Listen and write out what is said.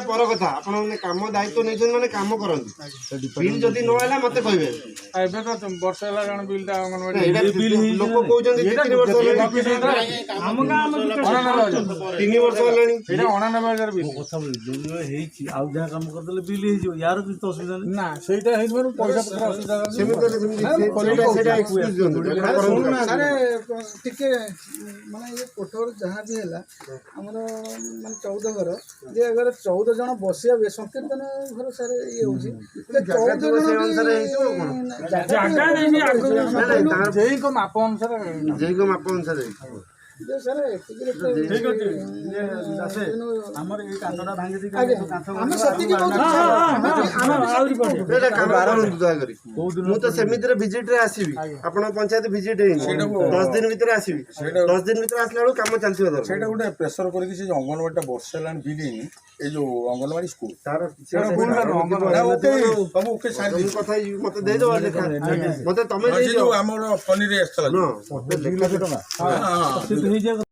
पर कथा आप कम दायित्व नहीं मैंने कम करते बिल जदि नहला मत कहे वर्ष लोक कहते 3 वर्ष 3 वर्ष अणानबे बिल काम करदे बिल यार किसी असुविधा नहीं ना ସେଇଟା ହେଇଥିବାରୁ ପଇସା ପତ୍ର ଅସୁବିଧା ଟିକେ ମାନେ ଇଏ କୋଠର ଯାହା ବି ହେଲା ଆମର ମାନେ 14 ଘର ଯେ ଘର 14 ଜଣ ବସିବା ସଂକୀର୍ତ୍ତନ ଘର ସାର୍ ଇଏ ହଉଛି 14 ଜେଇଙ୍କ ମାପ ଅନୁସାରେ सर ठीक अच्छे आमर ये कांदटा भांगी दी मु तो सेमिति विजिट रे आसीबी आपण पंचायत विजिट 10 दिन भीतर आसीबी 10 दिन भीतर आसला बेलू काम चलती सेटा गोटे प्रेसर करके से अंगनवाड़ी वर्ष है बिल्डिंग ये जो अंगनवाड़ी स्कूल तार ओके कथा मते दे दो मते तमे हमर पनीर